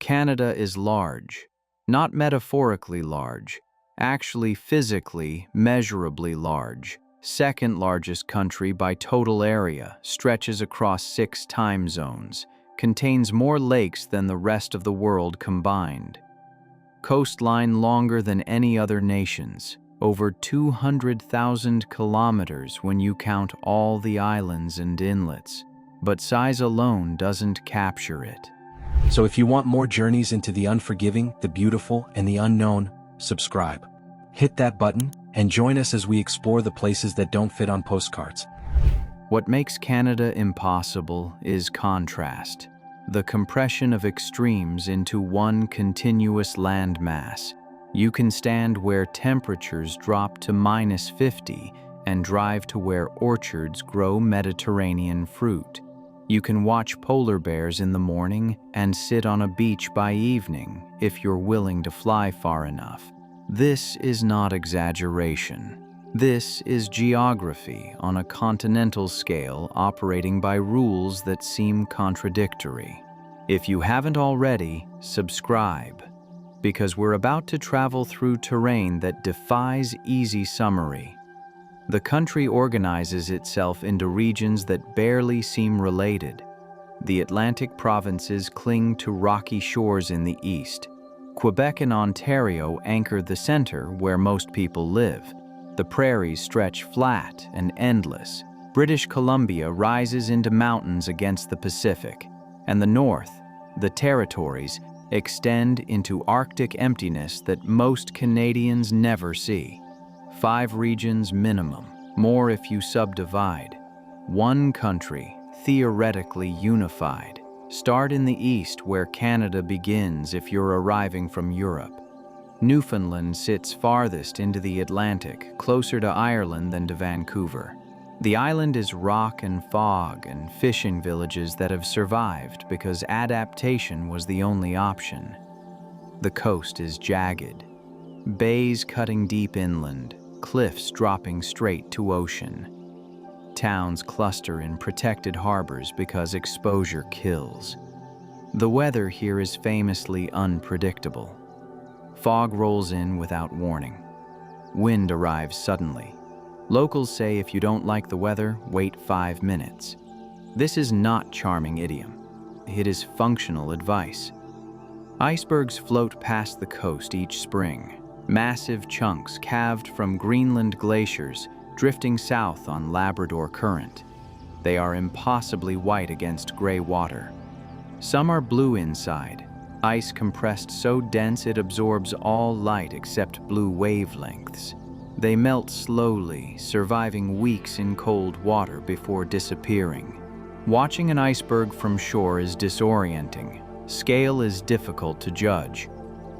Canada is large, not metaphorically large, actually physically, measurably large. Second largest country by total area, stretches across 6 time zones, contains more lakes than the rest of the world combined. Coastline longer than any other nation's, over 200,000 kilometers when you count all the islands and inlets, but size alone doesn't capture it. So if you want more journeys into the unforgiving, the beautiful, and the unknown, subscribe. Hit that button and join us as we explore the places that don't fit on postcards. What makes Canada impossible is contrast, the compression of extremes into one continuous landmass. You can stand where temperatures drop to -50 and drive to where orchards grow Mediterranean fruit. You can watch polar bears in the morning and sit on a beach by evening if you're willing to fly far enough. This is not exaggeration. This is geography on a continental scale operating by rules that seem contradictory. If you haven't already, subscribe, because we're about to travel through terrain that defies easy summary. The country organizes itself into regions that barely seem related. The Atlantic provinces cling to rocky shores in the east. Quebec and Ontario anchor the center where most people live. The prairies stretch flat and endless. British Columbia rises into mountains against the Pacific. And the north, the territories, extend into Arctic emptiness that most Canadians never see. 5 regions minimum, more if you subdivide. One country, theoretically unified. Start in the east where Canada begins if you're arriving from Europe. Newfoundland sits farthest into the Atlantic, closer to Ireland than to Vancouver. The island is rock and fog and fishing villages that have survived because adaptation was the only option. The coast is jagged. Bays cutting deep inland, cliffs dropping straight to ocean. Towns cluster in protected harbors because exposure kills. The weather here is famously unpredictable. Fog rolls in without warning. Wind arrives suddenly. Locals say if you don't like the weather, wait 5 minutes. This is not charming idiom. It is functional advice. Icebergs float past the coast each spring. Massive chunks calved from Greenland glaciers, drifting south on Labrador Current. They are impossibly white against gray water. Some are blue inside, ice compressed so dense it absorbs all light except blue wavelengths. They melt slowly, surviving weeks in cold water before disappearing. Watching an iceberg from shore is disorienting. Scale is difficult to judge.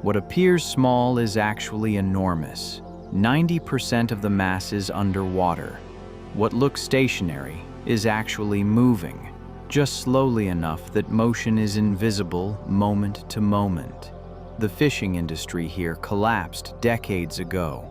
What appears small is actually enormous. 90% of the mass is underwater. What looks stationary is actually moving, just slowly enough that motion is invisible moment to moment. The fishing industry here collapsed decades ago.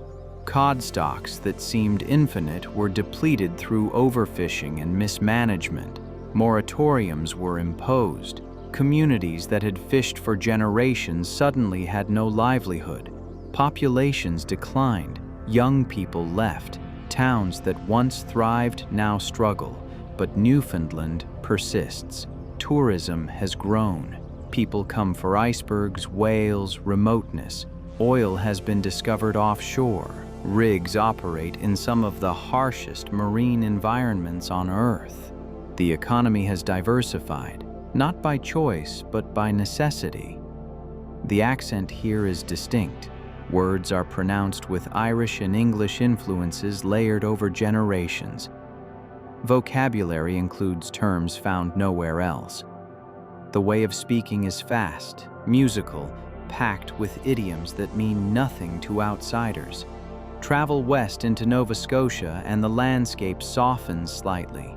Cod stocks that seemed infinite were depleted through overfishing and mismanagement. Moratoriums were imposed. Communities that had fished for generations suddenly had no livelihood. Populations declined. Young people left. Towns that once thrived now struggle. But Newfoundland persists. Tourism has grown. People come for icebergs, whales, remoteness. Oil has been discovered offshore. Rigs operate in some of the harshest marine environments on Earth. The economy has diversified, not by choice, but by necessity. The accent here is distinct. Words are pronounced with Irish and English influences layered over generations. Vocabulary includes terms found nowhere else. The way of speaking is fast, musical, packed with idioms that mean nothing to outsiders. Travel west into Nova Scotia and the landscape softens slightly.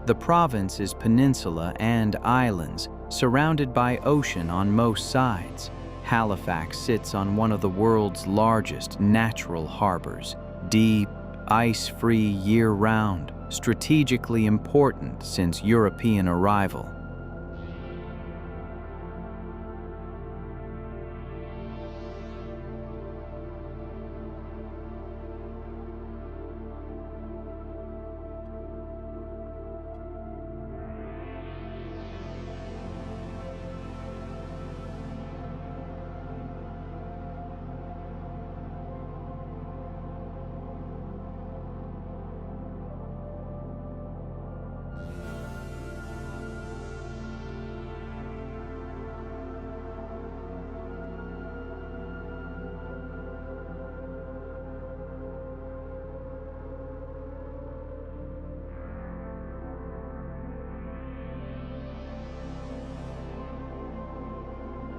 The province is peninsula and islands, surrounded by ocean on most sides. Halifax sits on one of the world's largest natural harbors, deep, ice-free year-round, strategically important since European arrival.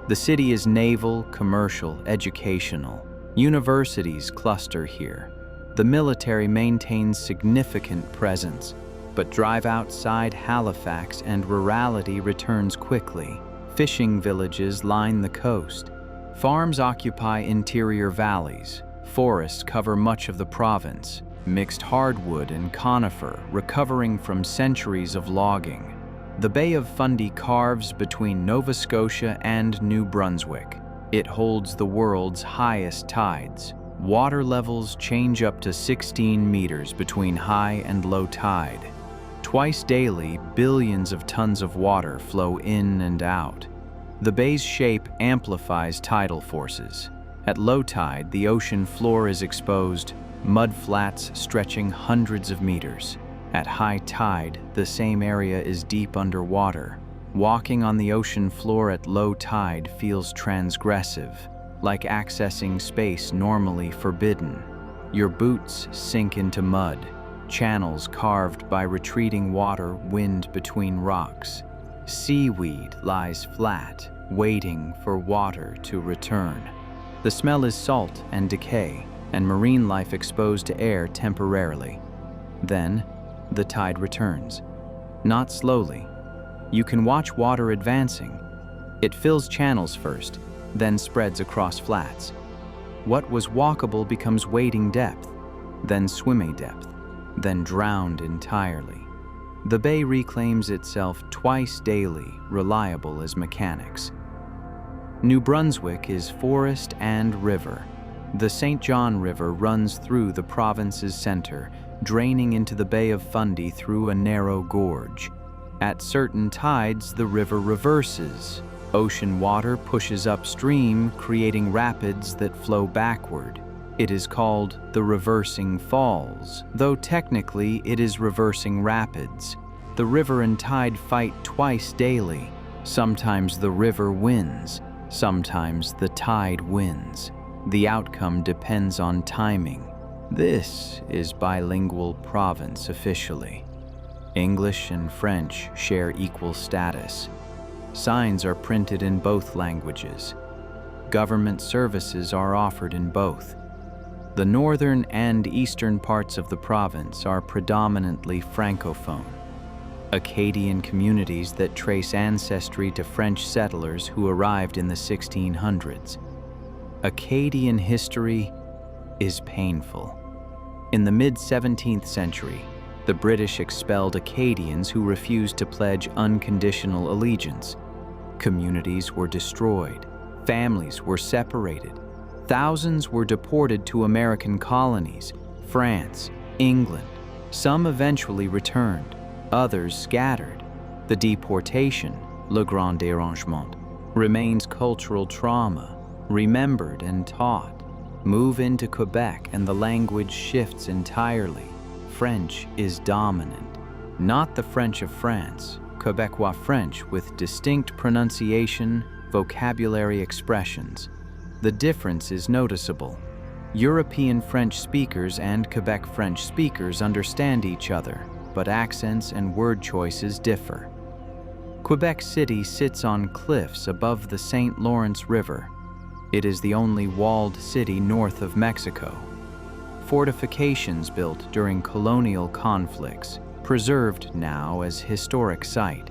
The city is naval, commercial, educational. Universities cluster here. The military maintains significant presence, but drive outside Halifax and rurality returns quickly. Fishing villages line the coast. Farms occupy interior valleys. Forests cover much of the province. Mixed hardwood and conifer, recovering from centuries of logging. The Bay of Fundy carves between Nova Scotia and New Brunswick. It holds the world's highest tides. Water levels change up to 16 meters between high and low tide. Twice daily, billions of tons of water flow in and out. The bay's shape amplifies tidal forces. At low tide, the ocean floor is exposed, mud flats stretching hundreds of meters. At high tide, the same area is deep underwater. Walking on the ocean floor at low tide feels transgressive, like accessing space normally forbidden. Your boots sink into mud, channels carved by retreating water wind between rocks. Seaweed lies flat, waiting for water to return. The smell is salt and decay, and marine life exposed to air temporarily. Then, the tide returns. Not slowly. You can watch water advancing. It fills channels first, then spreads across flats. What was walkable becomes wading depth, then swimming depth, then drowned entirely. The bay reclaims itself twice daily, reliable as mechanics. New Brunswick is forest and river. The St. John River runs through the province's center, draining into the Bay of Fundy through a narrow gorge. At certain tides, the river reverses. Ocean water pushes upstream, creating rapids that flow backward. It is called the Reversing Falls, though technically it is reversing rapids. The river and tide fight twice daily. Sometimes the river wins, sometimes the tide wins. The outcome depends on timing. This is bilingual province officially. English and French share equal status. Signs are printed in both languages. Government services are offered in both. The northern and eastern parts of the province are predominantly Francophone. Acadian communities that trace ancestry to French settlers who arrived in the 1600s. Acadian history is painful. In the mid-17th century, the British expelled Acadians who refused to pledge unconditional allegiance. Communities were destroyed. Families were separated. Thousands were deported to American colonies, France, England. Some eventually returned. Others scattered. The deportation, le grand dérangement, remains cultural trauma, remembered and taught. Move into Quebec and the language shifts entirely. French is dominant. Not the French of France, Quebecois French with distinct pronunciation, vocabulary expressions. The difference is noticeable. European French speakers and Quebec French speakers understand each other, but accents and word choices differ. Quebec City sits on cliffs above the St. Lawrence River. It is the only walled city north of Mexico. Fortifications built during colonial conflicts, preserved now as historic site.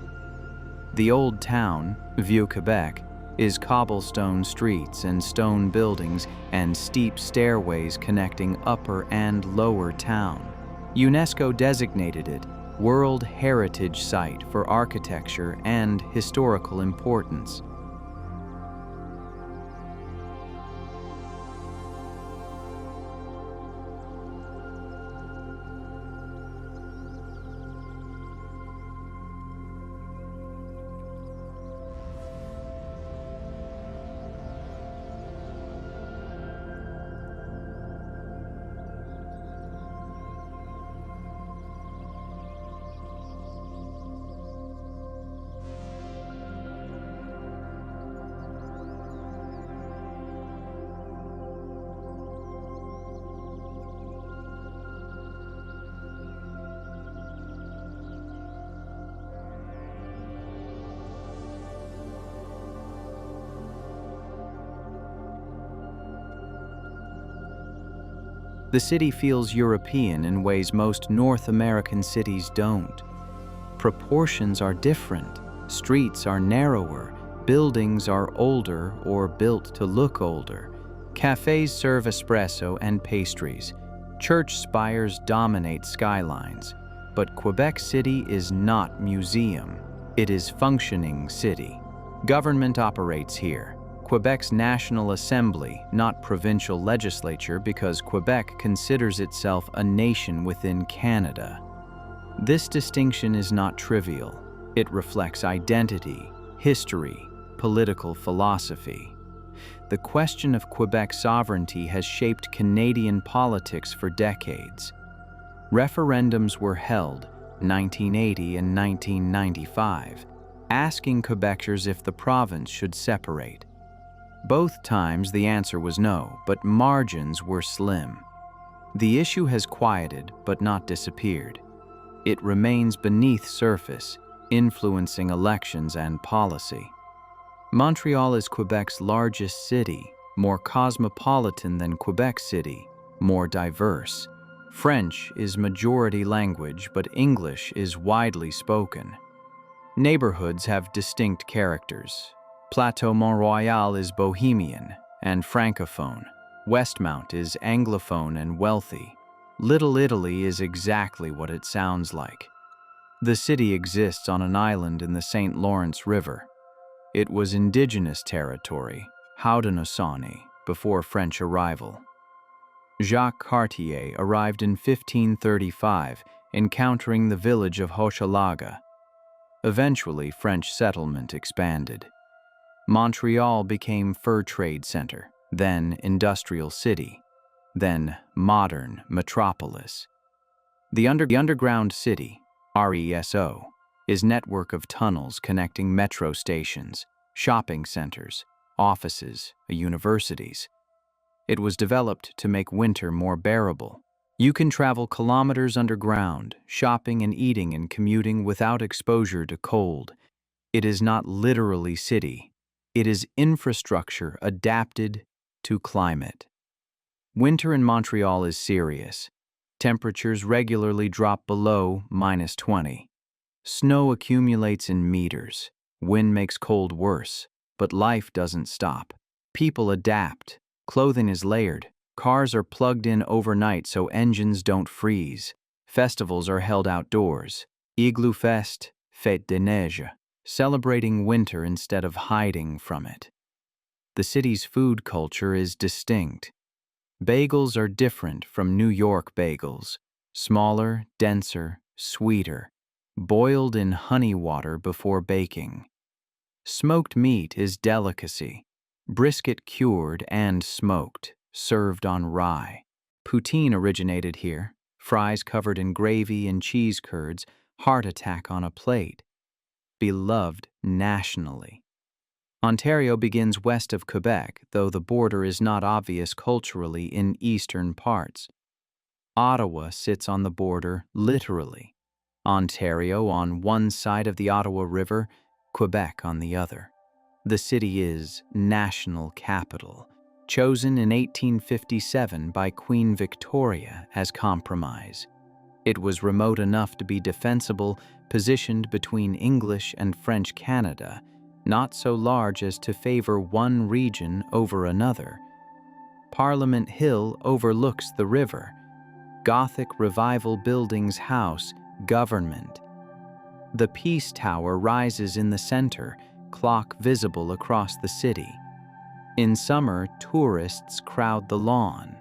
The old town, Vieux-Quebec, is cobblestone streets and stone buildings and steep stairways connecting upper and lower town. UNESCO designated it World Heritage Site for architecture and historical importance. The city feels European in ways most North American cities don't. Proportions are different, streets are narrower, buildings are older or built to look older. Cafes serve espresso and pastries. Church spires dominate skylines. But Quebec City is not museum. It is functioning city. Government operates here. Quebec's National Assembly, not provincial legislature, because Quebec considers itself a nation within Canada. This distinction is not trivial. It reflects identity, history, political philosophy. The question of Quebec sovereignty has shaped Canadian politics for decades. Referendums were held, 1980 and 1995, asking Quebecers if the province should separate. Both times the answer was no, but margins were slim. The issue has quieted but not disappeared. It remains beneath surface, influencing elections and policy. Montreal is Quebec's largest city, more cosmopolitan than Quebec City, more diverse. French is majority language, but English is widely spoken. Neighborhoods have distinct characters. Plateau Mont-Royal is bohemian and francophone. Westmount is anglophone and wealthy. Little Italy is exactly what it sounds like. The city exists on an island in the St. Lawrence River. It was indigenous territory, Haudenosaunee, before French arrival. Jacques Cartier arrived in 1535, encountering the village of Hochelaga. Eventually, French settlement expanded. Montreal became fur trade center, then industrial city, then modern metropolis. The underground city, RESO, is network of tunnels connecting metro stations, shopping centers, offices, universities. It was developed to make winter more bearable. You can travel kilometers underground, shopping and eating and commuting without exposure to cold. It is not literally city. It is infrastructure adapted to climate. Winter in Montreal is serious. Temperatures regularly drop below -20. Snow accumulates in meters. Wind makes cold worse, but life doesn't stop. People adapt. Clothing is layered. Cars are plugged in overnight so engines don't freeze. Festivals are held outdoors. Igloo Fest, Fête des Neiges, celebrating winter instead of hiding from it. The city's food culture is distinct. Bagels are different from New York bagels. Smaller, denser, sweeter, boiled in honey water before baking. Smoked meat is delicacy. Brisket cured and smoked, served on rye. Poutine originated here. Fries covered in gravy and cheese curds, heart attack on a plate. Beloved nationally. Ontario begins west of Quebec, though the border is not obvious culturally in eastern parts. Ottawa sits on the border literally. Ontario on one side of the Ottawa River, Quebec on the other. The city is national capital, chosen in 1857 by Queen Victoria as compromise. It was remote enough to be defensible, positioned between English and French Canada, not so large as to favor one region over another. Parliament Hill overlooks the river. Gothic Revival buildings house government. The Peace Tower rises in the center, clock visible across the city. In summer, tourists crowd the lawn.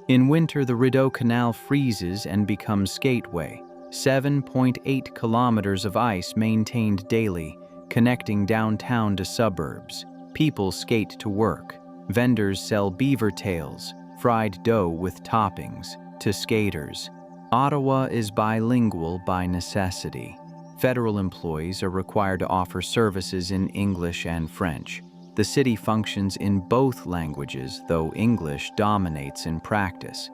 In winter, the Rideau Canal freezes and becomes skateway. 7.8 kilometers of ice maintained daily, connecting downtown to suburbs. People skate to work. Vendors sell beaver tails, fried dough with toppings, to skaters. Ottawa is bilingual by necessity. Federal employees are required to offer services in English and French. The city functions in both languages, though English dominates in practice.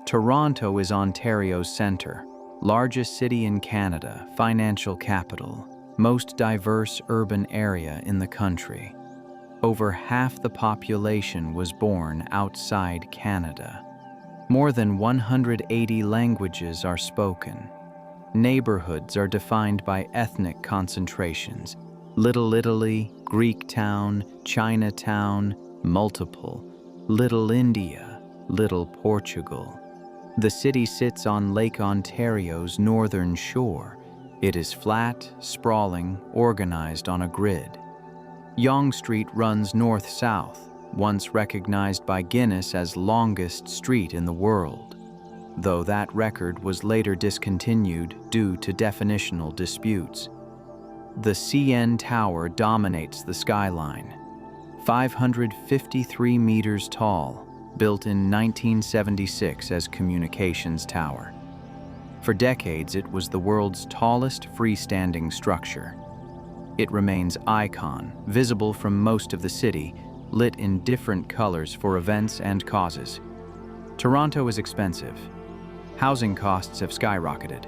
Toronto is Ontario's center, largest city in Canada, financial capital, most diverse urban area in the country. Over half the population was born outside Canada. More than 180 languages are spoken. Neighborhoods are defined by ethnic concentrations: Little Italy, Greek Town, Chinatown, multiple, Little India, Little Portugal. The city sits on Lake Ontario's northern shore. It is flat, sprawling, organized on a grid. Yonge Street runs north-south, once recognized by Guinness as longest street in the world, though that record was later discontinued due to definitional disputes. The CN Tower dominates the skyline. 553 meters tall, built in 1976 as Communications Tower. For decades, it was the world's tallest freestanding structure. It remains icon, visible from most of the city, lit in different colors for events and causes. Toronto is expensive. Housing costs have skyrocketed.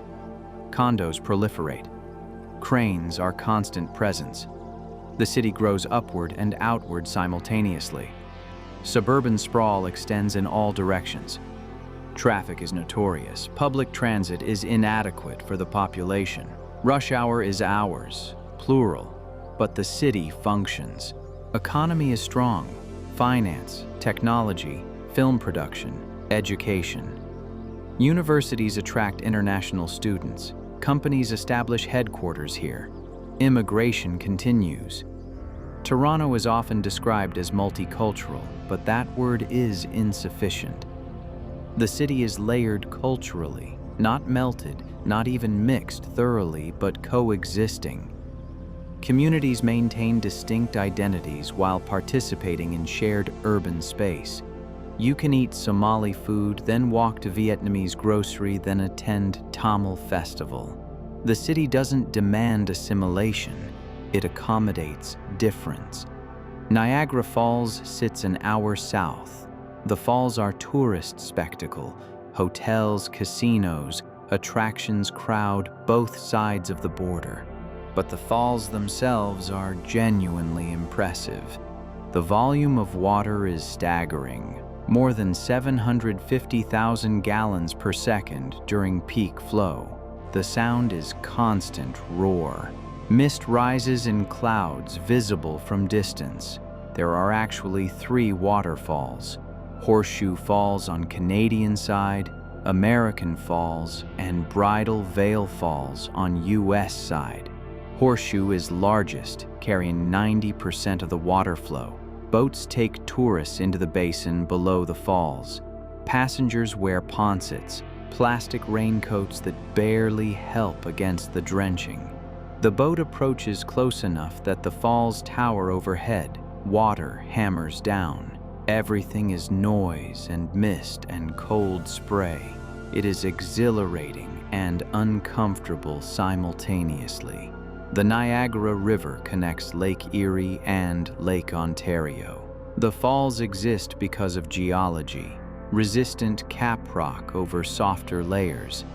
Condos proliferate. Cranes are constant presence. The city grows upward and outward simultaneously. Suburban sprawl extends in all directions. Traffic is notorious. Public transit is inadequate for the population. Rush hour is hours, plural, but the city functions. Economy is strong. Finance, technology, film production, education. Universities attract international students. Companies establish headquarters here. Immigration continues. Toronto is often described as multicultural, but that word is insufficient. The city is layered culturally, not melted, not even mixed thoroughly, but coexisting. Communities maintain distinct identities while participating in shared urban space. You can eat Somali food, then walk to Vietnamese grocery, then attend Tamil festival. The city doesn't demand assimilation, it accommodates difference. Niagara Falls sits an hour south. The falls are tourist spectacle. Hotels, casinos, attractions crowd both sides of the border. But the falls themselves are genuinely impressive. The volume of water is staggering. More than 750,000 gallons per second during peak flow. The sound is constant roar. Mist rises in clouds visible from distance. There are actually 3 waterfalls: Horseshoe Falls on Canadian side, American Falls, and Bridal Veil Falls on US side. Horseshoe is largest, carrying 90% of the water flow. Boats take tourists into the basin below the falls. Passengers wear ponsets, plastic raincoats that barely help against the drenching. The boat approaches close enough that the falls tower overhead. Water hammers down. Everything is noise and mist and cold spray. It is exhilarating and uncomfortable simultaneously. The Niagara River connects Lake Erie and Lake Ontario. The falls exist because of geology, resistant cap rock over softer layers.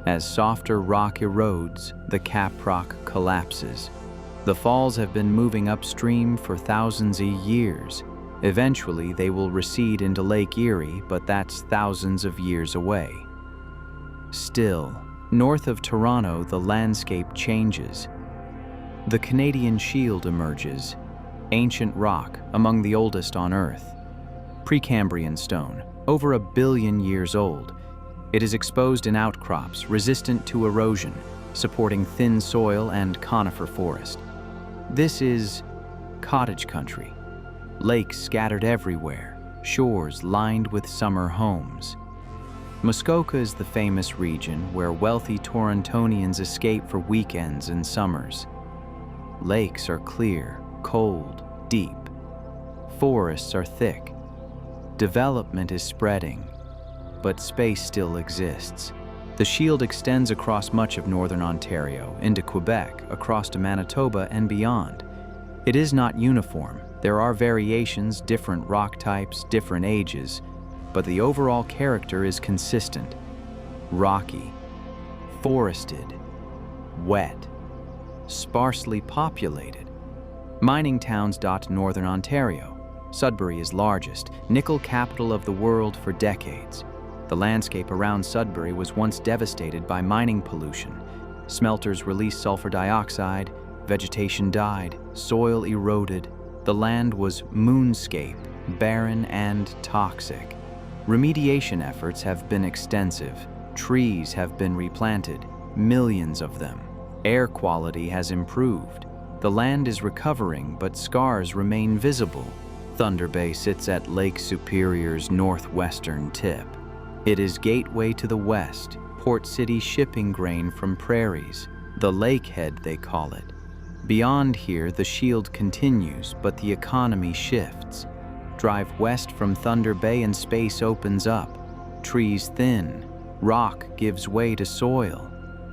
As softer rock erodes, the caprock collapses. The falls have been moving upstream for thousands of years. Eventually, they will recede into Lake Erie, but that's thousands of years away. Still, north of Toronto, the landscape changes. The Canadian Shield emerges, ancient rock among the oldest on Earth. Precambrian stone, over 1 billion years old. It is exposed in outcrops, resistant to erosion, supporting thin soil and conifer forest. This is cottage country. Lakes scattered everywhere, shores lined with summer homes. Muskoka is the famous region where wealthy Torontonians escape for weekends and summers. Lakes are clear, cold, deep. Forests are thick. Development is spreading, but space still exists. The Shield extends across much of northern Ontario, into Quebec, across to Manitoba and beyond. It is not uniform. There are variations, different rock types, different ages, but the overall character is consistent. Rocky, forested, wet, sparsely populated. Mining towns dot northern Ontario. Sudbury is largest, nickel capital of the world for decades. The landscape around Sudbury was once devastated by mining pollution. Smelters released sulfur dioxide, vegetation died, soil eroded. The land was moonscape, barren and toxic. Remediation efforts have been extensive. Trees have been replanted, millions of them. Air quality has improved. The land is recovering, but scars remain visible. Thunder Bay sits at Lake Superior's northwestern tip. It is gateway to the west, Port City shipping grain from prairies, the lakehead they call it. Beyond here, the Shield continues, but the economy shifts. Drive west from Thunder Bay and space opens up. Trees thin, rock gives way to soil.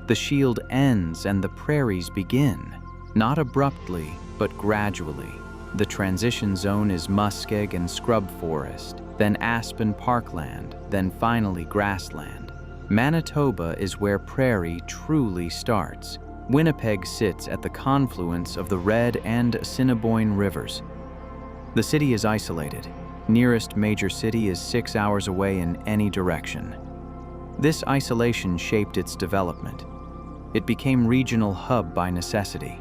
The Shield ends and the prairies begin, not abruptly, but gradually. The transition zone is muskeg and scrub forest, then aspen parkland, then finally grassland. Manitoba is where prairie truly starts. Winnipeg sits at the confluence of the Red and Assiniboine rivers. The city is isolated. Nearest major city is 6 hours away in any direction. This isolation shaped its development. It became regional hub by necessity.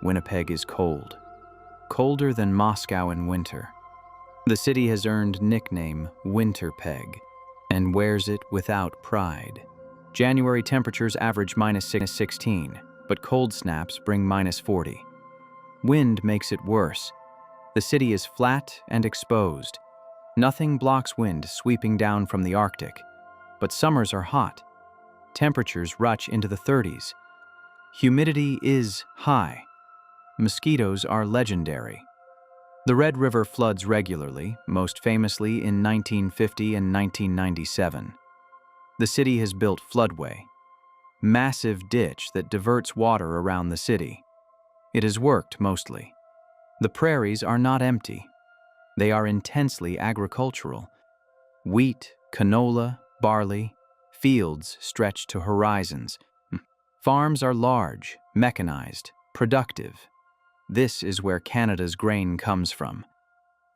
Winnipeg is cold, colder than Moscow in winter. The city has earned nickname Winterpeg and wears it without pride. January temperatures average -16, but cold snaps bring -40. Wind makes it worse. The city is flat and exposed. Nothing blocks wind sweeping down from the Arctic, but summers are hot. Temperatures rush into the 30s. Humidity is high. Mosquitoes are legendary. The Red River floods regularly, most famously in 1950 and 1997. The city has built floodway, massive ditch that diverts water around the city. It has worked mostly. The prairies are not empty. They are intensely agricultural. Wheat, canola, barley, fields stretch to horizons. Farms are large, mechanized, productive. This is where Canada's grain comes from.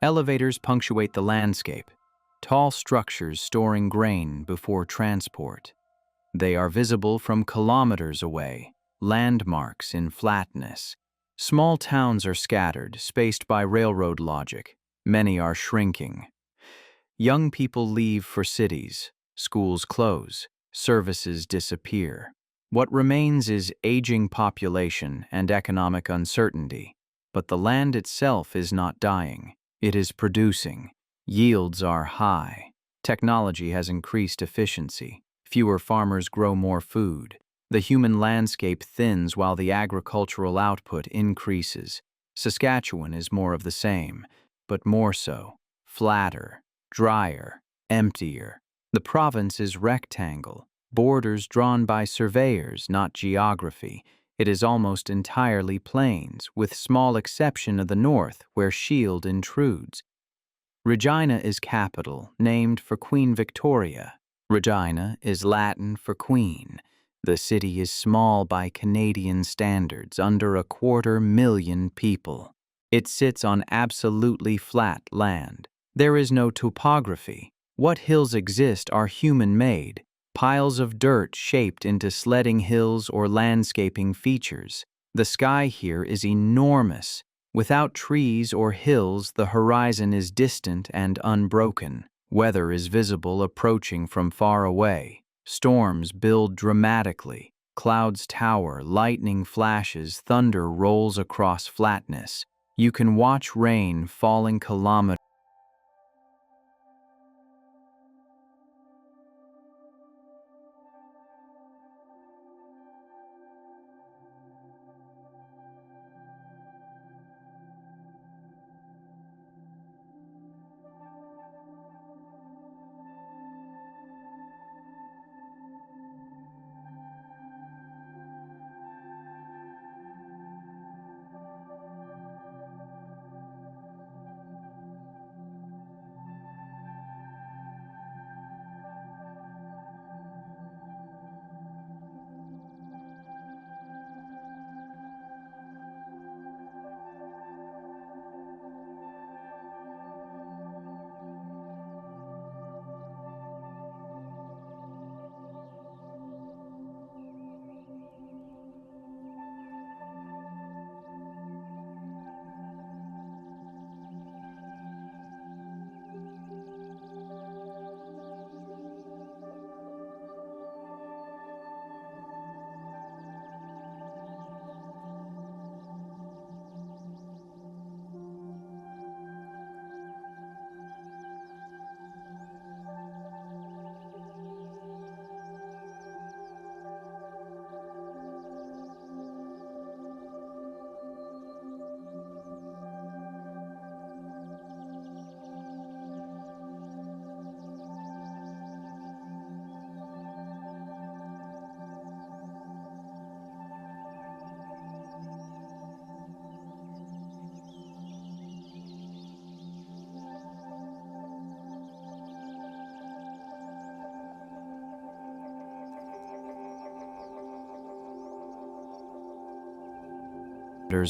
Elevators punctuate the landscape, tall structures storing grain before transport. They are visible from kilometers away, landmarks in flatness. Small towns are scattered, spaced by railroad logic. Many are shrinking. Young people leave for cities, schools close, services disappear. What remains is aging population and economic uncertainty, but the land itself is not dying. It is producing. Yields are high. Technology has increased efficiency. Fewer farmers grow more food. The human landscape thins while the agricultural output increases. Saskatchewan is more of the same, but more so. Flatter, drier, emptier. The province is rectangle, borders drawn by surveyors, not geography. It is almost entirely plains, with small exception of the north, where Shield intrudes. Regina is capital, named for Queen Victoria. Regina is Latin for queen. The city is small by Canadian standards, under 250,000 people. It sits on absolutely flat land. There is no topography. What hills exist are human-made, piles of dirt shaped into sledding hills or landscaping features. The sky here is enormous. Without trees or hills, the horizon is distant and unbroken. Weather is visible approaching from far away. Storms build dramatically. Clouds tower, lightning flashes, thunder rolls across flatness. You can watch rain falling kilometers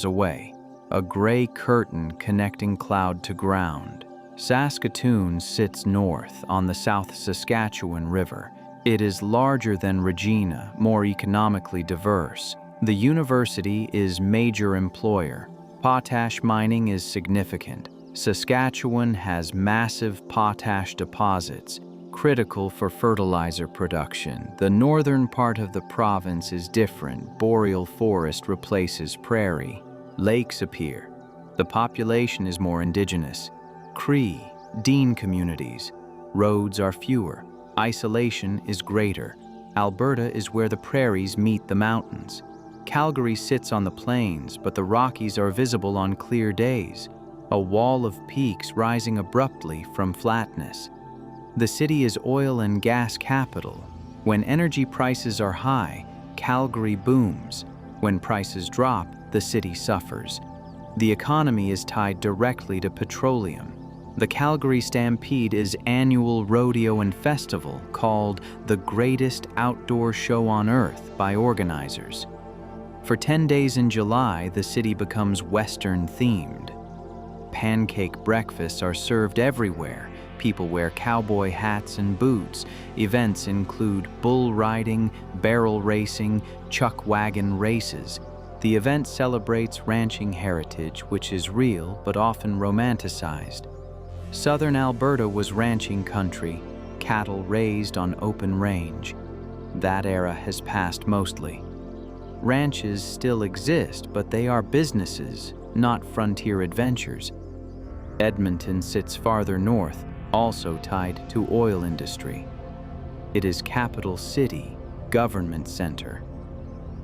away, a gray curtain connecting cloud to ground. Saskatoon sits north on the South Saskatchewan River. It is larger than Regina, more economically diverse. The university is major employer. Potash mining is significant. Saskatchewan has massive potash deposits, critical for fertilizer production. The northern part of the province is different. Boreal forest replaces prairie. Lakes appear. The population is more indigenous. Cree, Dean communities. Roads are fewer. Isolation is greater. Alberta is where the prairies meet the mountains. Calgary sits on the plains, but the Rockies are visible on clear days, a wall of peaks rising abruptly from flatness. The city is oil and gas capital. When energy prices are high, Calgary booms. When prices drop, the city suffers. The economy is tied directly to petroleum. The Calgary Stampede is annual rodeo and festival called the greatest outdoor show on earth by organizers. For 10 days in July, the city becomes Western-themed. Pancake breakfasts are served everywhere. People wear cowboy hats and boots. Events include bull riding, barrel racing, chuck wagon races. The event celebrates ranching heritage, which is real but often romanticized. Southern Alberta was ranching country, cattle raised on open range. That era has passed mostly. Ranches still exist, but they are businesses, not frontier adventures. Edmonton sits farther north, also tied to oil industry. It is capital city, government center.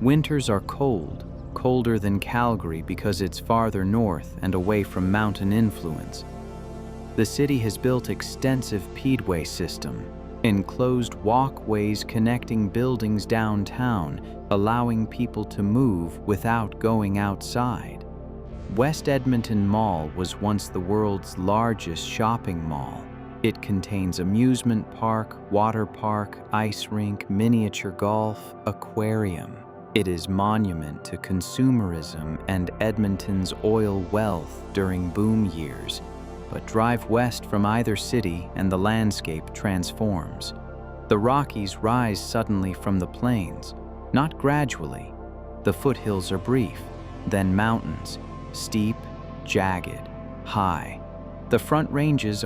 Winters are cold, colder than Calgary because it's farther north and away from mountain influence. The city has built extensive pedway system, enclosed walkways connecting buildings downtown, allowing people to move without going outside. West Edmonton Mall was once the world's largest shopping mall. It contains amusement park, water park, ice rink, miniature golf, aquarium. It is monument to consumerism and Edmonton's oil wealth during boom years. But drive west from either city and the landscape transforms. The Rockies rise suddenly from the plains, not gradually. The foothills are brief, then mountains, steep, jagged, high. The Front Ranges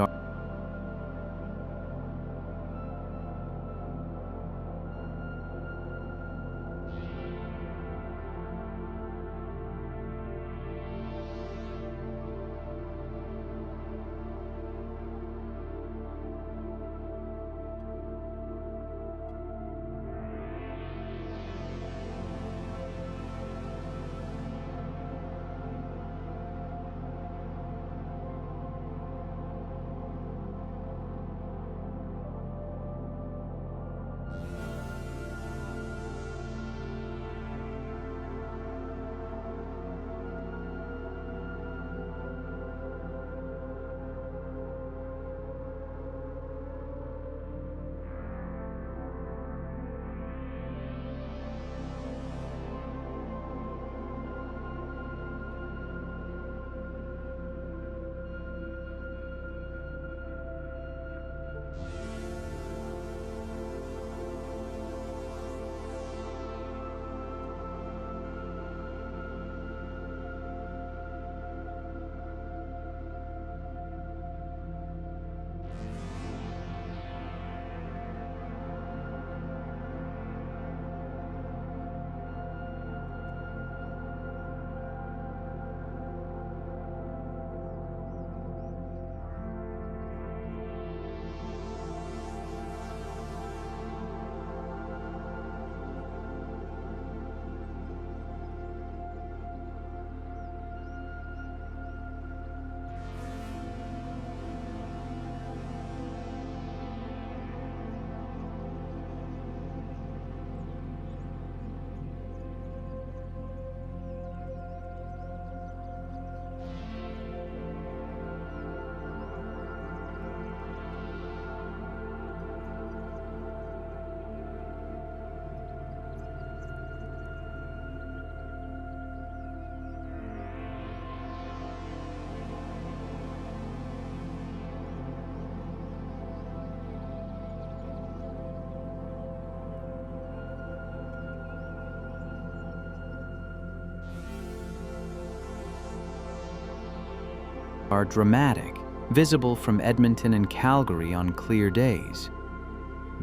are dramatic, visible from Edmonton and Calgary on clear days.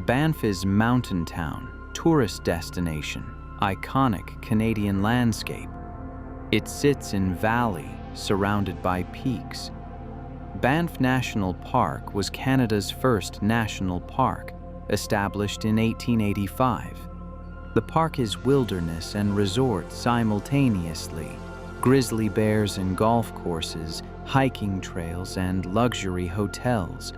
Banff is mountain town, tourist destination, iconic Canadian landscape. It sits in valley, surrounded by peaks. Banff National Park was Canada's first national park, established in 1885. The park is wilderness and resort simultaneously. Grizzly bears and golf courses, hiking trails, and luxury hotels.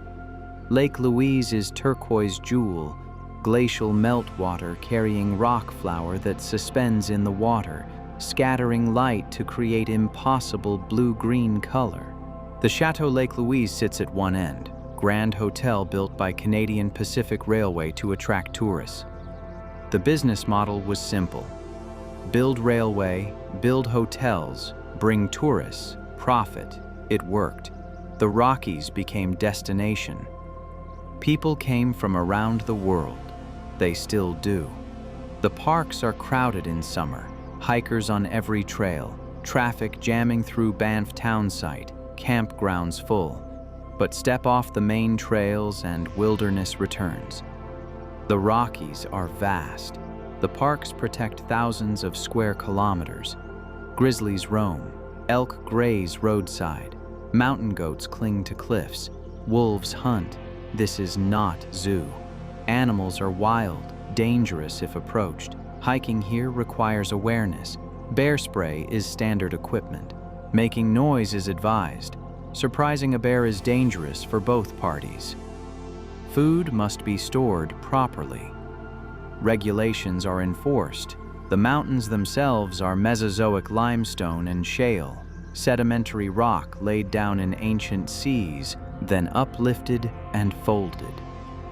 Lake Louise is turquoise jewel, glacial meltwater carrying rock flour that suspends in the water, scattering light to create impossible blue-green color. The Chateau Lake Louise sits at one end, grand hotel built by Canadian Pacific Railway to attract tourists. The business model was simple. Build railway, build hotels, bring tourists, profit. It worked. The Rockies became destination. People came from around the world. They still do. The parks are crowded in summer, hikers on every trail, traffic jamming through Banff town site, campgrounds full. But step off the main trails and wilderness returns. The Rockies are vast. The parks protect thousands of square kilometers. Grizzlies roam, elk graze roadside, mountain goats cling to cliffs, wolves hunt. This is not zoo. Animals are wild, dangerous if approached. Hiking here requires awareness. Bear spray is standard equipment. Making noise is advised. Surprising a bear is dangerous for both parties. Food must be stored properly. Regulations are enforced. The mountains themselves are Mesozoic limestone and shale, sedimentary rock laid down in ancient seas, then uplifted and folded.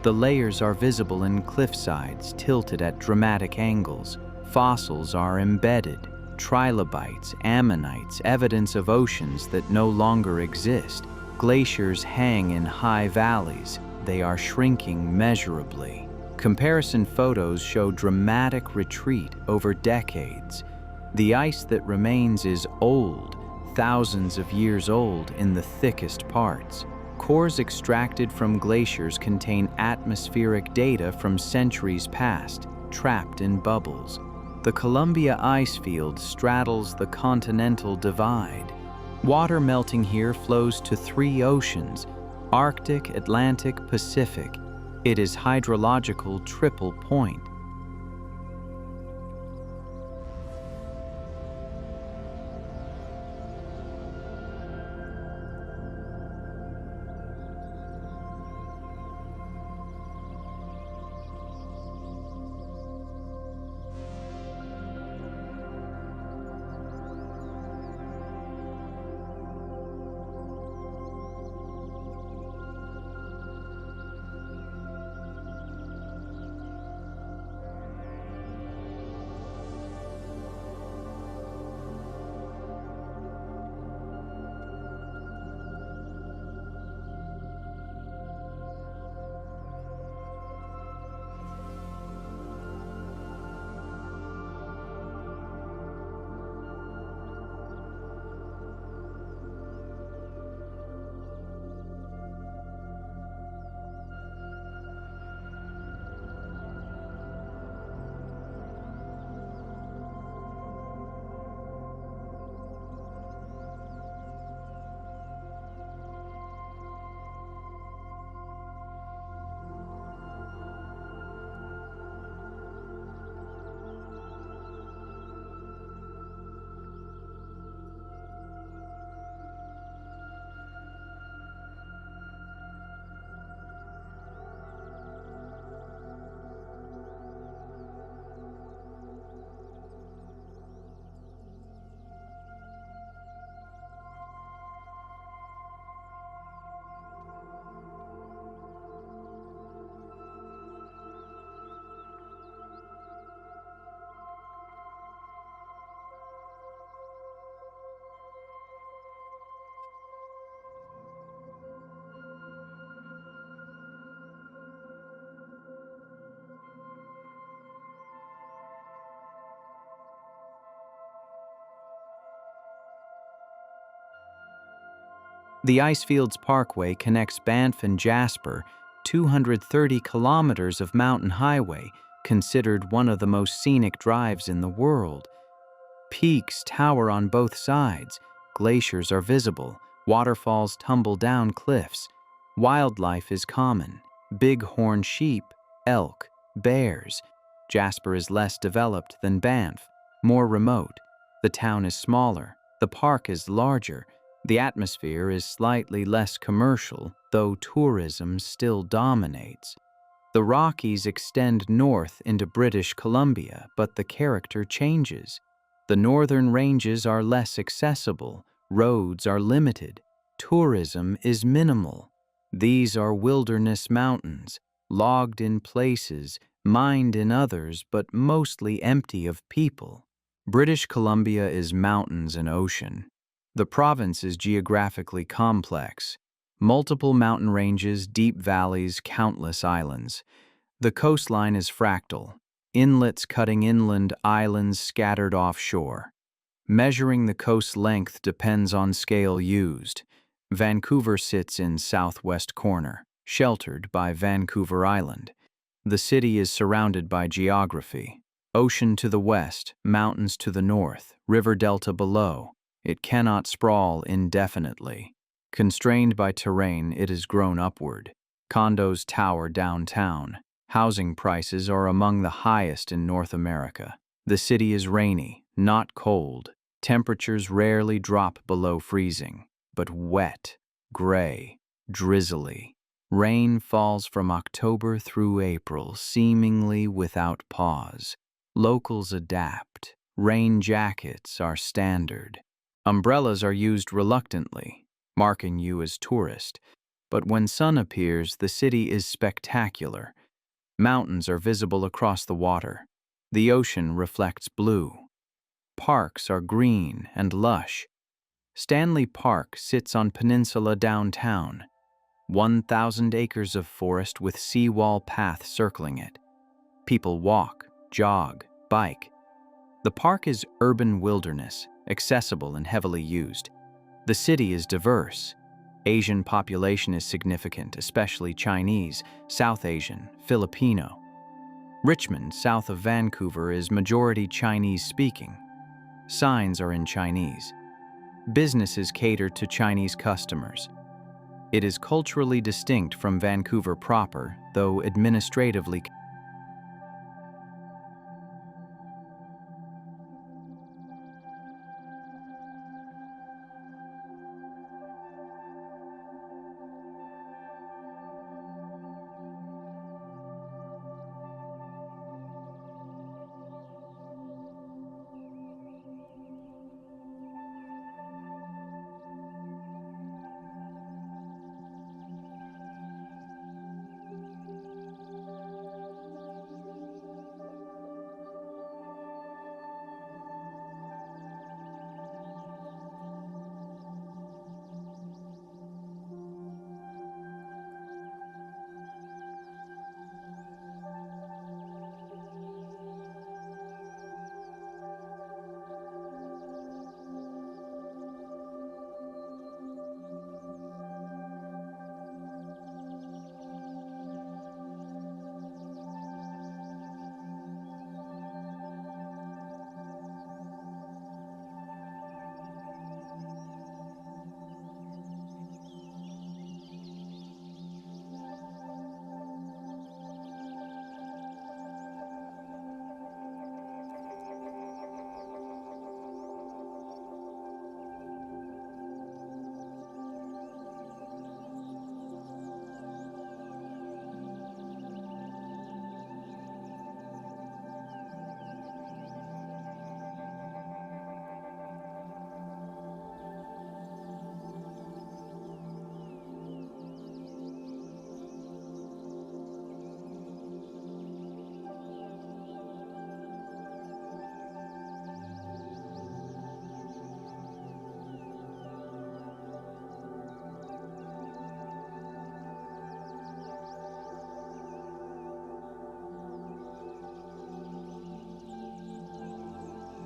The layers are visible in cliffsides tilted at dramatic angles. Fossils are embedded, trilobites, ammonites, evidence of oceans that no longer exist. Glaciers hang in high valleys. They are shrinking measurably. Comparison photos show dramatic retreat over decades. The ice that remains is old, thousands of years old in the thickest parts. Cores extracted from glaciers contain atmospheric data from centuries past, trapped in bubbles. The Columbia ice field straddles the continental divide. Water melting here flows to 3 oceans: Arctic, Atlantic, Pacific. It is hydrological triple point. The Icefields Parkway connects Banff and Jasper, 230 kilometers of mountain highway, considered one of the most scenic drives in the world. Peaks tower on both sides, glaciers are visible, waterfalls tumble down cliffs. Wildlife is common: bighorn sheep, elk, bears. Jasper is less developed than Banff, more remote. The town is smaller, the park is larger, the atmosphere is slightly less commercial, though tourism still dominates. The Rockies extend north into British Columbia, but the character changes. The northern ranges are less accessible, roads are limited, tourism is minimal. These are wilderness mountains, logged in places, mined in others, but mostly empty of people. British Columbia is mountains and ocean. The province is geographically complex. Multiple mountain ranges, deep valleys, countless islands. The coastline is fractal. Inlets cutting inland, islands scattered offshore. Measuring the coast's length depends on scale used. Vancouver sits in southwest corner, sheltered by Vancouver Island. The city is surrounded by geography. Ocean to the west, mountains to the north, river delta below. It cannot sprawl indefinitely. Constrained by terrain, it has grown upward. Condos tower downtown. Housing prices are among the highest in North America. The city is rainy, not cold. Temperatures rarely drop below freezing, but wet, gray, drizzly. Rain falls from October through April, seemingly without pause. Locals adapt. Rain jackets are standard. Umbrellas are used reluctantly, marking you as tourist. But when sun appears, the city is spectacular. Mountains are visible across the water. The ocean reflects blue. Parks are green and lush. Stanley Park sits on peninsula downtown. 1,000 acres of forest with seawall path circling it. People walk, jog, bike. The park is urban wilderness, accessible and heavily used. The city is diverse. Asian population is significant, especially Chinese, South Asian, Filipino. Richmond, south of Vancouver, is majority Chinese-speaking. Signs are in Chinese. Businesses cater to Chinese customers. It is culturally distinct from Vancouver proper, though administratively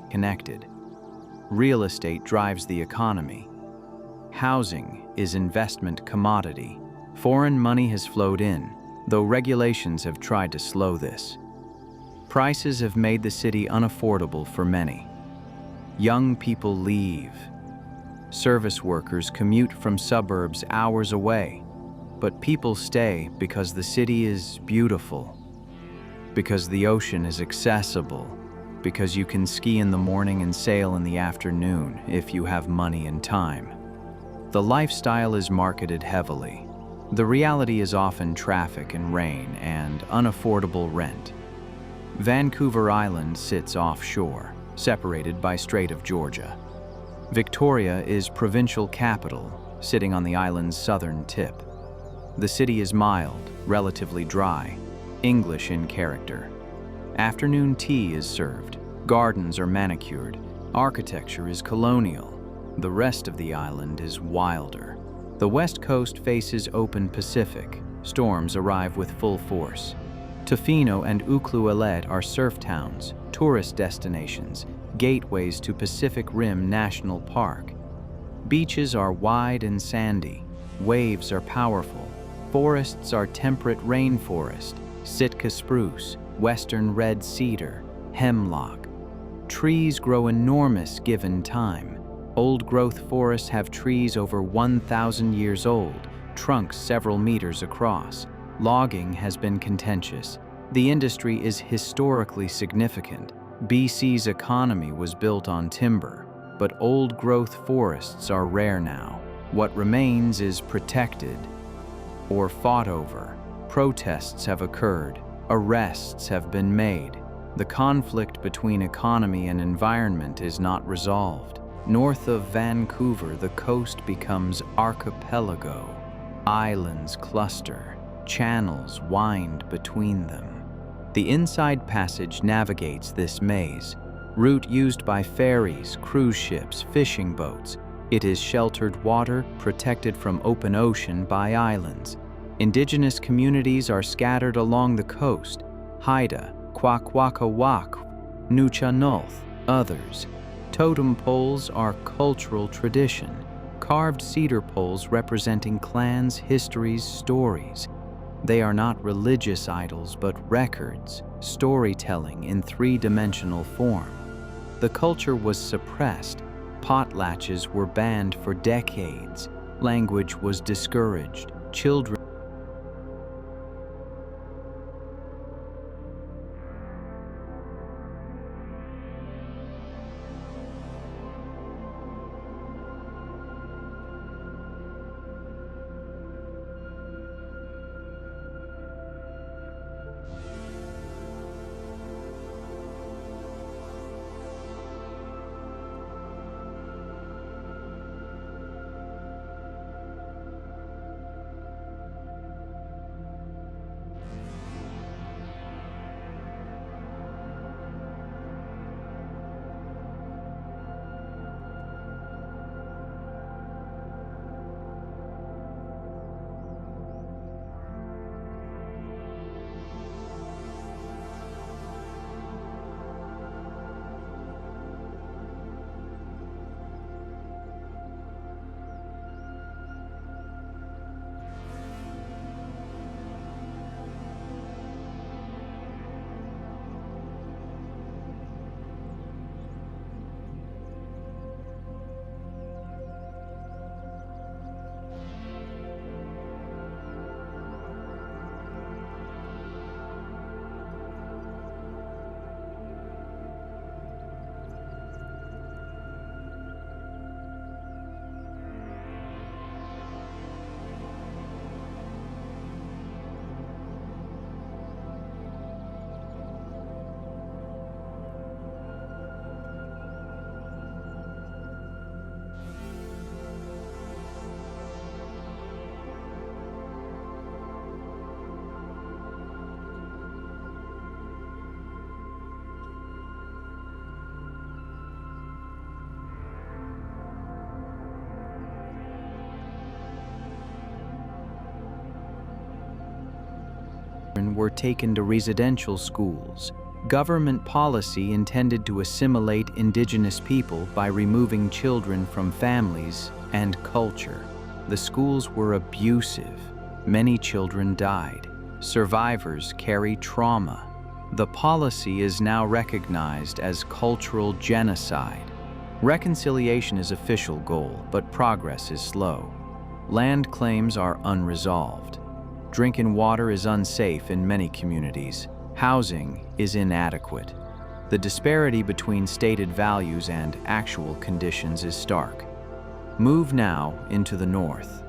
connected. Real estate drives the economy. Housing is investment commodity. Foreign money has flowed in, though regulations have tried to slow this. Prices have made the city unaffordable for many. Young people leave. Service workers commute from suburbs hours away, but people stay because the city is beautiful, because the ocean is accessible, because you can ski in the morning and sail in the afternoon if you have money and time. The lifestyle is marketed heavily. The reality is often traffic and rain and unaffordable rent. Vancouver Island sits offshore, separated by Strait of Georgia. Victoria is provincial capital, sitting on the island's southern tip. The city is mild, relatively dry, English in character. Afternoon tea is served, gardens are manicured, architecture is colonial. The rest of the island is wilder. The west coast faces open Pacific. Storms arrive with full force. Tofino and Ucluelet are surf towns, tourist destinations, gateways to Pacific Rim National Park. Beaches are wide and sandy. Waves are powerful. Forests are temperate rainforest, Sitka spruce, western red cedar, hemlock. Trees grow enormous given time. Old-growth forests have trees over 1,000 years old, trunks several meters across. Logging has been contentious. The industry is historically significant. BC's economy was built on timber, but old-growth forests are rare now. What remains is protected or fought over. Protests have occurred. Arrests have been made. The conflict between economy and environment is not resolved. North of Vancouver, the coast becomes archipelago. Islands cluster. Channels wind between them. The Inside Passage navigates this maze, route used by ferries, cruise ships, fishing boats. It is sheltered water protected from open ocean by islands. Indigenous communities are scattered along the coast. Haida, Kwakwaka'wakw, Nuchanulth, others. Totem poles are cultural tradition, carved cedar poles representing clans, histories, stories. They are not religious idols but records, storytelling in three-dimensional form. The culture was suppressed. Potlatches were banned for decades. Language was discouraged. Children were taken to residential schools. Government policy intended to assimilate indigenous people by removing children from families and culture. The schools were abusive. Many children died. Survivors carry trauma. The policy is now recognized as cultural genocide. Reconciliation is official goal, but progress is slow. Land claims are unresolved. Drinking water is unsafe in many communities. Housing is inadequate. The disparity between stated values and actual conditions is stark. Move now into the north.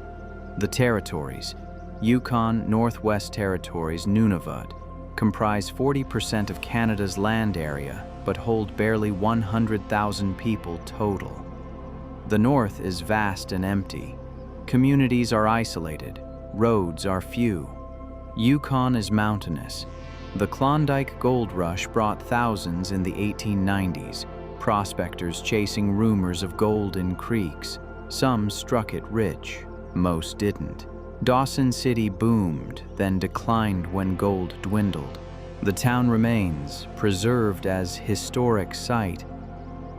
The territories, Yukon, Northwest Territories, Nunavut, comprise 40% of Canada's land area, but hold barely 100,000 people total. The north is vast and empty. Communities are isolated. Roads are few. Yukon is mountainous. The Klondike Gold Rush brought thousands in the 1890s, prospectors chasing rumors of gold in creeks. Some struck it rich, most didn't. Dawson City boomed, then declined when gold dwindled. The town remains, preserved as historic site,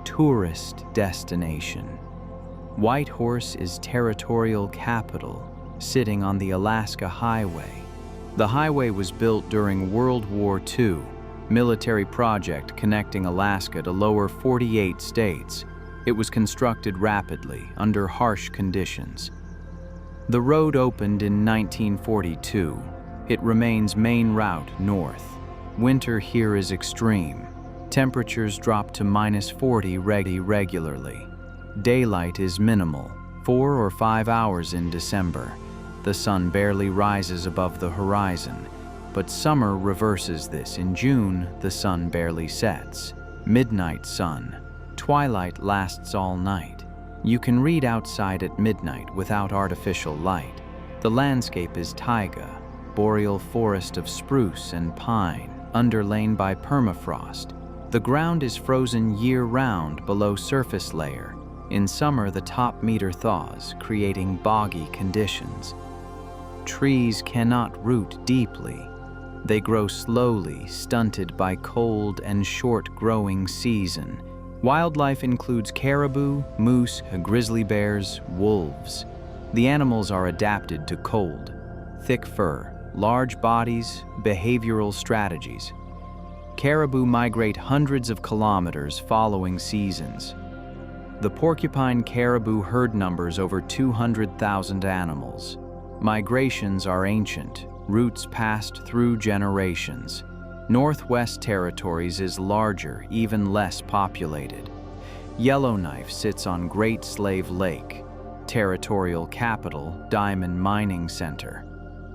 tourist destination. Whitehorse is territorial capital, sitting on the Alaska Highway. The highway was built during World War II, military project connecting Alaska to lower 48 states. It was constructed rapidly, under harsh conditions. The road opened in 1942. It remains main route north. Winter here is extreme. Temperatures drop to -40 regularly. Daylight is minimal, 4 or 5 hours in December. The sun barely rises above the horizon, but summer reverses this. In June, the sun barely sets. Midnight sun. Twilight lasts all night. You can read outside at midnight without artificial light. The landscape is taiga, boreal forest of spruce and pine, underlain by permafrost. The ground is frozen year-round below surface layer. In summer, the top meter thaws, creating boggy conditions. Trees cannot root deeply. They grow slowly, stunted by cold and short growing season. Wildlife includes caribou, moose, grizzly bears, wolves. The animals are adapted to cold. Thick fur, large bodies, behavioral strategies. Caribou migrate hundreds of kilometers following seasons. The porcupine caribou herd numbers over 200,000 animals. Migrations are ancient, routes passed through generations. Northwest Territories is larger, even less populated. Yellowknife sits on Great Slave Lake. Territorial capital, Diamond Mining Center.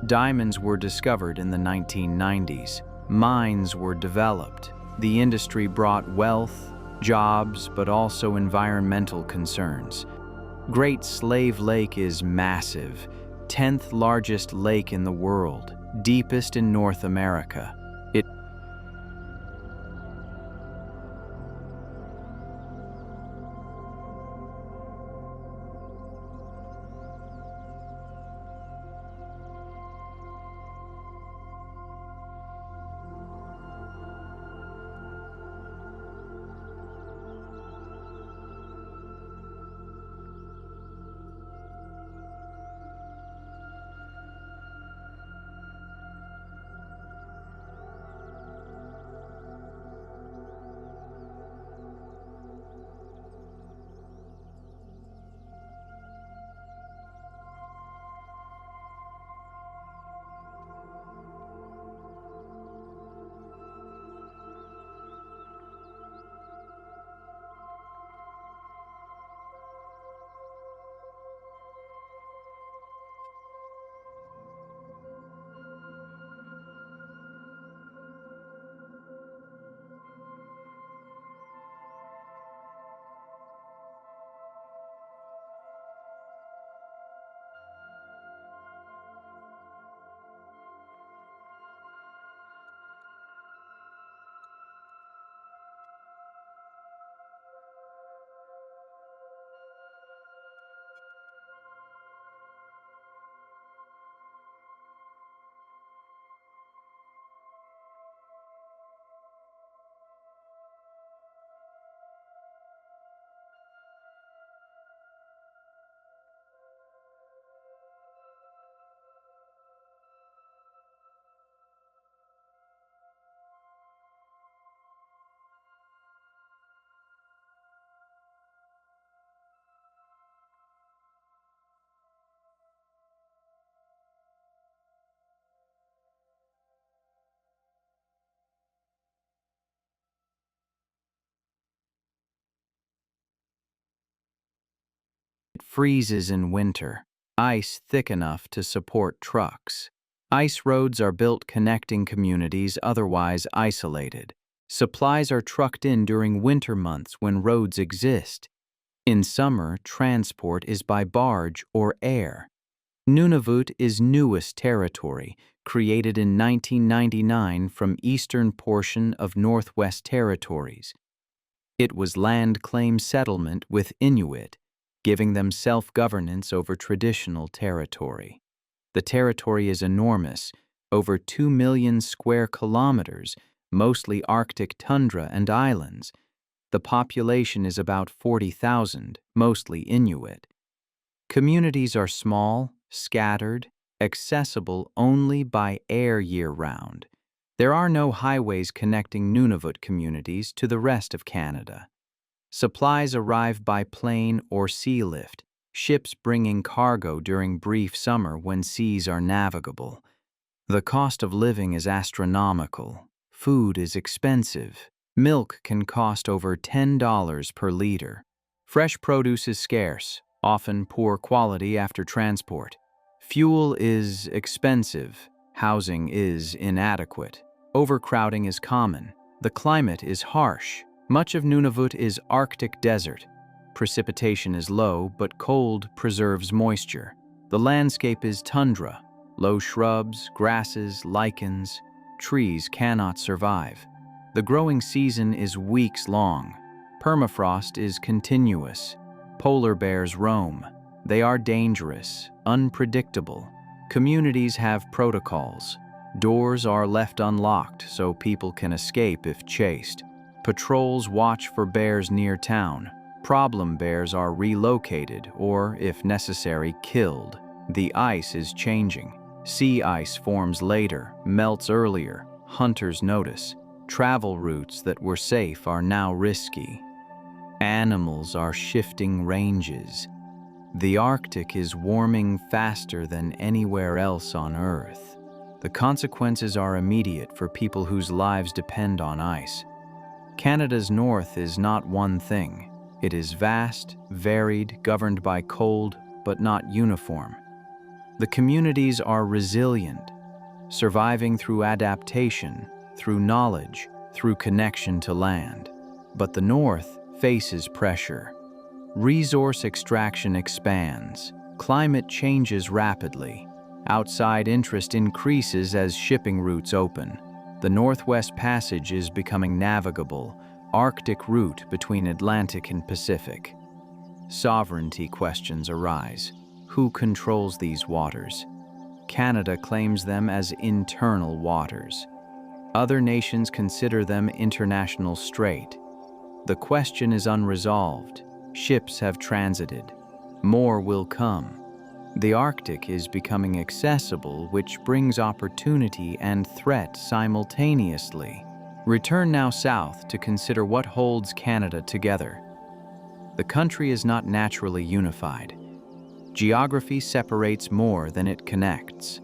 Diamonds were discovered in the 1990s. Mines were developed. The industry brought wealth, jobs, but also environmental concerns. Great Slave Lake is massive, 10th largest lake in the world, deepest in North America. It freezes in winter, ice thick enough to support trucks. Ice roads are built connecting communities otherwise isolated. Supplies are trucked in during winter months when roads exist. In summer, transport is by barge or air. Nunavut is Nuus territory, created in 1999 from eastern portion of Northwest Territories. It was land claim settlement with Inuit, giving them self-governance over traditional territory. The territory is enormous, over 2 million square kilometers, mostly Arctic tundra and islands. The population is about 40,000, mostly Inuit. Communities are small, scattered, accessible only by air year-round. There are no highways connecting Nunavut communities to the rest of Canada. Supplies arrive by plane or sea lift, ships bringing cargo during brief summer when seas are navigable. The cost of living is astronomical. Food is expensive. Milk can cost over $10 per liter. Fresh produce is scarce, often poor quality after transport. Fuel is expensive. Housing is inadequate. Overcrowding is common. The climate is harsh. Much of Nunavut is Arctic desert. Precipitation is low, but cold preserves moisture. The landscape is tundra. Low shrubs, grasses, lichens, trees cannot survive. The growing season is weeks long. Permafrost is continuous. Polar bears roam. They are dangerous, unpredictable. Communities have protocols. Doors are left unlocked so people can escape if chased. Patrols watch for bears near town. Problem bears are relocated or, if necessary, killed. The ice is changing. Sea ice forms later, melts earlier. Hunters notice. Travel routes that were safe are now risky. Animals are shifting ranges. The Arctic is warming faster than anywhere else on Earth. The consequences are immediate for people whose lives depend on ice. Canada's north is not one thing. It is vast, varied, governed by cold, but not uniform. The communities are resilient, surviving through adaptation, through knowledge, through connection to land. But the north faces pressure. Resource extraction expands. Climate changes rapidly. Outside interest increases as shipping routes open. The Northwest Passage is becoming navigable, Arctic route between Atlantic and Pacific. Sovereignty questions arise. Who controls these waters? Canada claims them as internal waters. Other nations consider them international strait. The question is unresolved. Ships have transited. More will come. The Arctic is becoming accessible, which brings opportunity and threat simultaneously. Return now south to consider what holds Canada together. The country is not naturally unified. Geography separates more than it connects.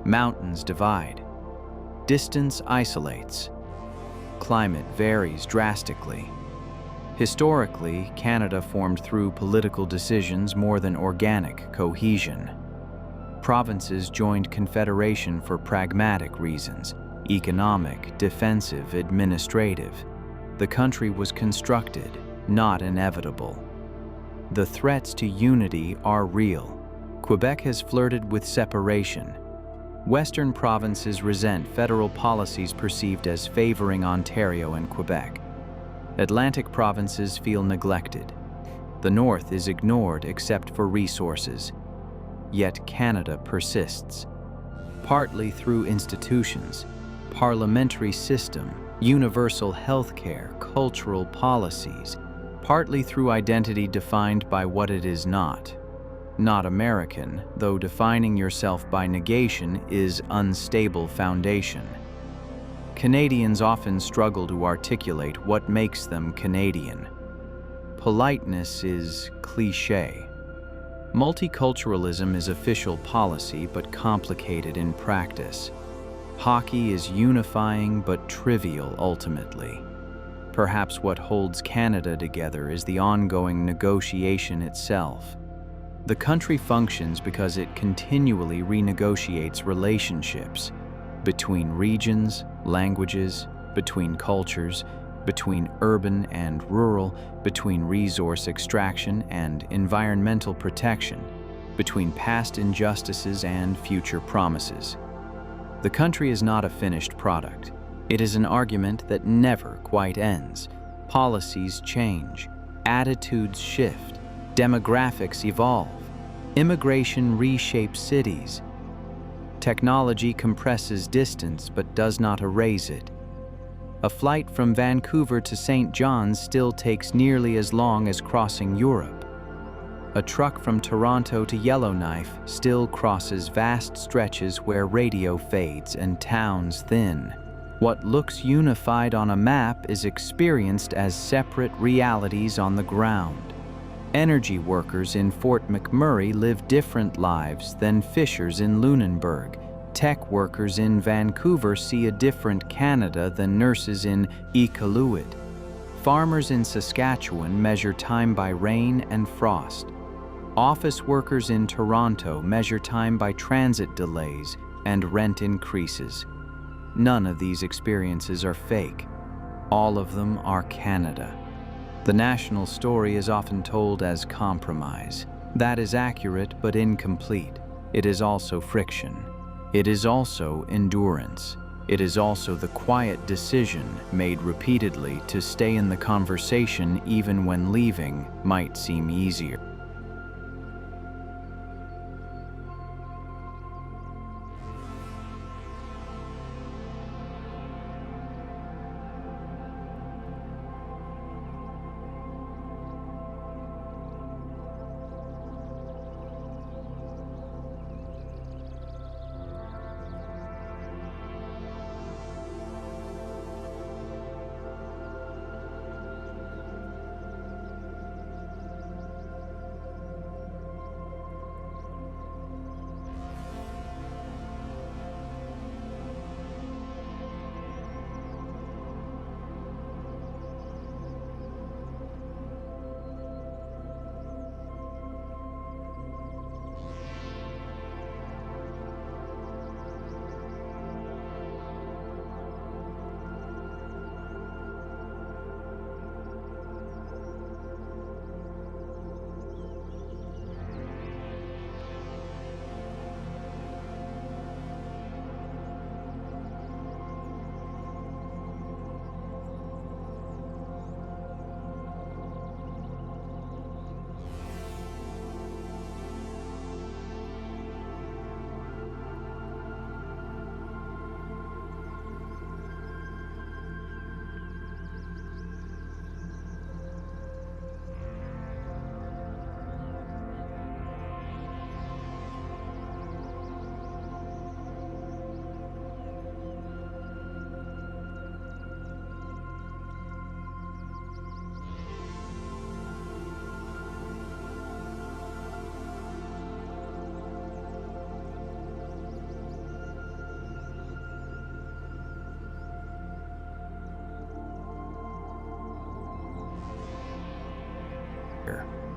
Mountains divide. Distance isolates. Climate varies drastically. Historically, Canada formed through political decisions more than organic cohesion. Provinces joined confederation for pragmatic reasons: economic, defensive, administrative. The country was constructed, not inevitable. The threats to unity are real. Quebec has flirted with separation. Western provinces resent federal policies perceived as favoring Ontario and Quebec. Atlantic provinces feel neglected. The North is ignored except for resources. Yet Canada persists. Partly through institutions, parliamentary system, universal health care, cultural policies, partly through identity defined by what it is not. Not American, though defining yourself by negation is unstable foundation. Canadians often struggle to articulate what makes them Canadian. Politeness is cliché. Multiculturalism is official policy but complicated in practice. Hockey is unifying but trivial ultimately. Perhaps what holds Canada together is the ongoing negotiation itself. The country functions because it continually renegotiates relationships between regions, languages, between cultures, between urban and rural, between resource extraction and environmental protection, between past injustices and future promises. The country is not a finished product. It is an argument that never quite ends. Policies change, attitudes shift, demographics evolve, immigration reshapes cities. Technology compresses distance but does not erase it. A flight from Vancouver to St. John's still takes nearly as long as crossing Europe. A truck from Toronto to Yellowknife still crosses vast stretches where radio fades and towns thin. What looks unified on a map is experienced as separate realities on the ground. Energy workers in Fort McMurray live different lives than fishers in Lunenburg. Tech workers in Vancouver see a different Canada than nurses in Iqaluit. Farmers in Saskatchewan measure time by rain and frost. Office workers in Toronto measure time by transit delays and rent increases. None of these experiences are fake. All of them are Canada. The national story is often told as compromise. That is accurate but incomplete. It is also friction. It is also endurance. It is also the quiet decision made repeatedly to stay in the conversation even when leaving might seem easier.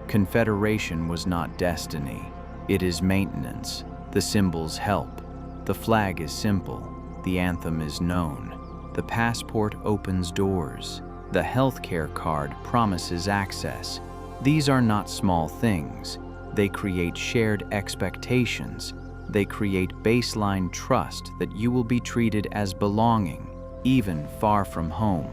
Confederation was not destiny. It is maintenance. The symbols help. The flag is simple. The anthem is known. The passport opens doors. The healthcare card promises access. These are not small things. They create shared expectations. They create baseline trust that you will be treated as belonging, even far from home.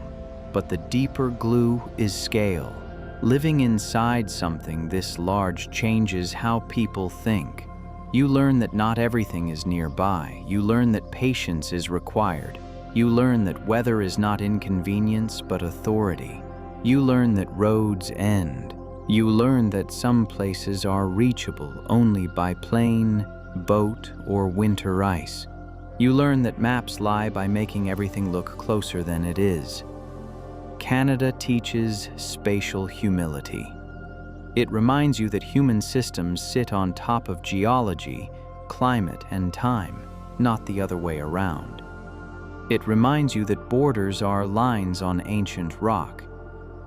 But the deeper glue is scale. Living inside something this large changes how people think. You learn that not everything is nearby. You learn that patience is required. You learn that weather is not inconvenience but authority. You learn that roads end. You learn that some places are reachable only by plane, boat, or winter ice. You learn that maps lie by making everything look closer than it is. Canada teaches spatial humility. It reminds you that human systems sit on top of geology, climate, and time, not the other way around. It reminds you that borders are lines on ancient rock.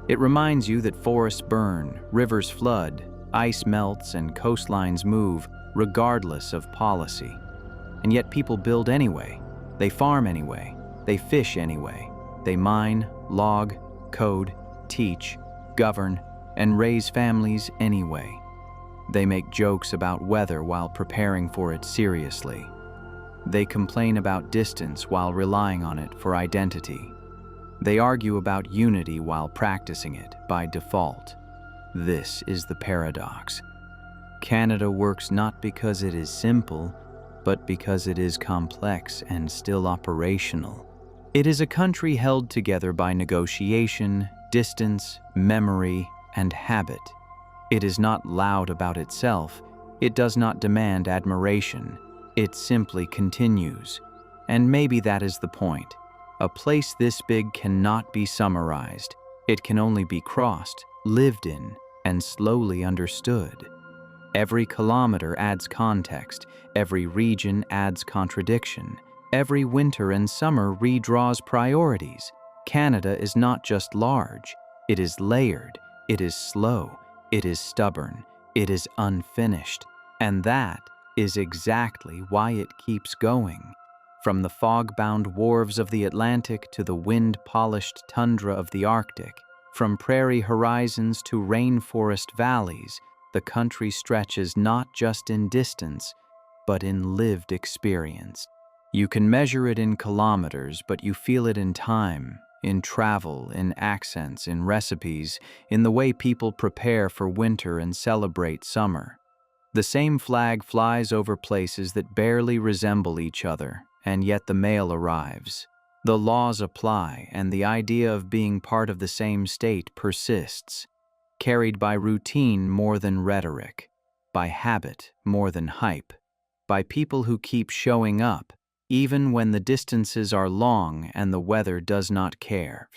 It reminds you that forests burn, rivers flood, ice melts, and coastlines move, regardless of policy. And yet people build anyway. They farm anyway. They fish anyway. They mine, log, code, teach, govern, and raise families anyway. They make jokes about weather while preparing for it seriously. They complain about distance while relying on it for identity. They argue about unity while practicing it by default. This is the paradox. Canada works not because it is simple, but because it is complex and still operational. It is a country held together by negotiation, distance, memory, and habit. It is not loud about itself. It does not demand admiration. It simply continues. And maybe that is the point. A place this big cannot be summarized. It can only be crossed, lived in, and slowly understood. Every kilometer adds context. Every region adds contradiction. Every winter and summer redraws priorities. Canada is not just large. It is layered. It is slow. It is stubborn. It is unfinished. And that is exactly why it keeps going. From the fog-bound wharves of the Atlantic to the wind-polished tundra of the Arctic, from prairie horizons to rainforest valleys, the country stretches not just in distance, but in lived experience. You can measure it in kilometers, but you feel it in time, in travel, in accents, in recipes, in the way people prepare for winter and celebrate summer. The same flag flies over places that barely resemble each other, and yet the mail arrives. The laws apply, and the idea of being part of the same state persists, carried by routine more than rhetoric, by habit more than hype, by people who keep showing up, even when the distances are long and the weather does not care.